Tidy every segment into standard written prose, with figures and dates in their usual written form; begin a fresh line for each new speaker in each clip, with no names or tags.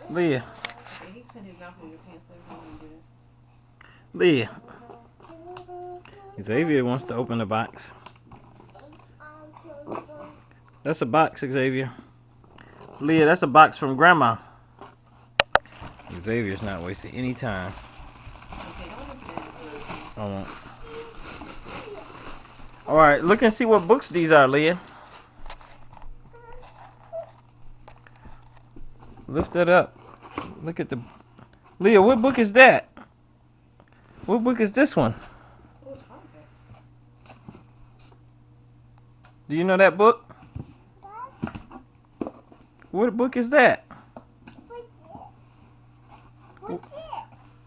Leah,
Okay, he's putting his mouth in your pants, so he don't do
Leah. Xavier wants to open the box. That's a box, Xavier. Leah, that's a box from Grandma. Xavier's not wasting any time.
that. Okay, don't look at it.
I won't. Alright, look and see what books these are, Leah. Lift that up. Look at the... Leah, what book is that? What book is this one?
Oh, it's hardback.
Do you know that book? What book is that?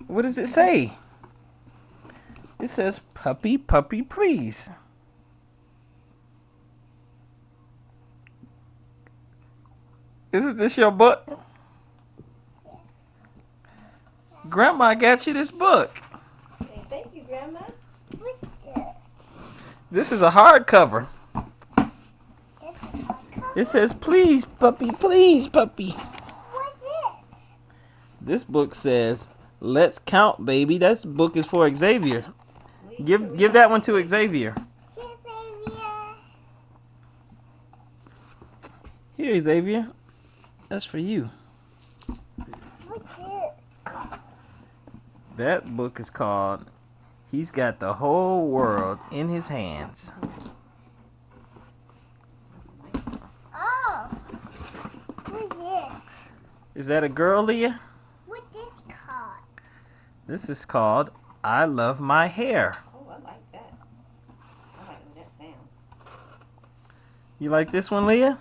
What does it say? It says, Puppy, Puppy, Please. Isn't this your book? Grandma got you this book.
Hey, thank you, Grandma.
This is a hardcover. It says, Please, Puppy, Please, Puppy. This book says, Let's Count, Baby. That book is for Xavier. Give that one to Xavier. Here, Xavier. That's for you. That book is called He's Got the Whole World in His Hands.
Oh, what's this?
Is that a girl, Leah?
What's this called?
This is called I Love My Hair.
Oh, I like that. I like when that sounds.
You like this one, Leah?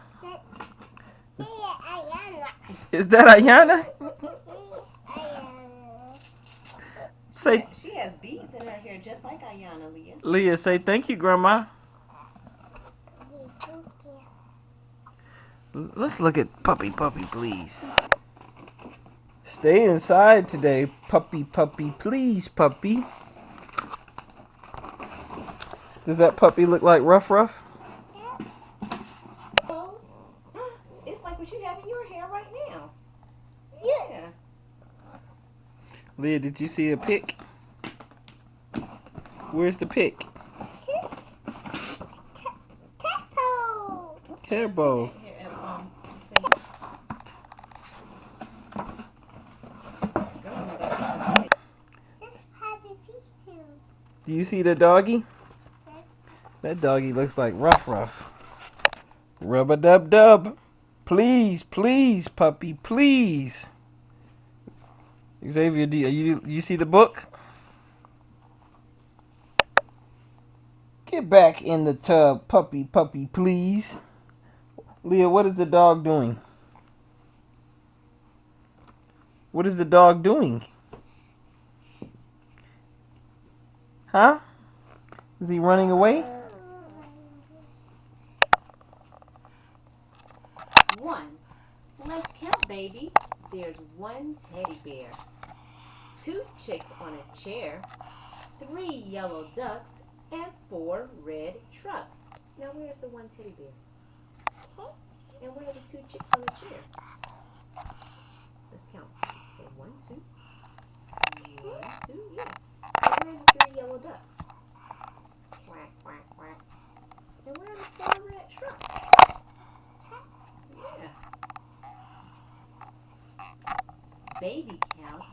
Ayana.
Is that Ayana? Say,
She has beads in her hair just like Ayana, Leah.
Leah, say thank you, Grandma. Let's look at Puppy, Puppy, Please. Stay inside today, Puppy, Puppy, Please, Puppy. Does that puppy look like Ruff Ruff?
Rose, it's like what you have in your hair right now.
Yeah.
Yeah.
Leah, did you see a pick? Where's the pick? Hair bow.
Here,
Do you see the doggy? That doggy looks like Ruff Ruff. Rub-a-dub-dub. Please, please, puppy, please. Xavier, do you see the book? Get back in the tub, puppy, puppy, please. Leah, what is the dog doing? What is the dog doing? Huh? Is he running away?
1. Let's count, baby. There's 1 teddy bear, 2 chicks on a chair, 3 yellow ducks, and 4 red trucks. Now where's the 1 teddy bear? And where are the 2 chicks on the chair? Let's count. So 1, 2, 1, 2, yeah. And where are the 3 yellow ducks? Quack, quack, quack. And where are the 4 red trucks? Yeah. Baby counts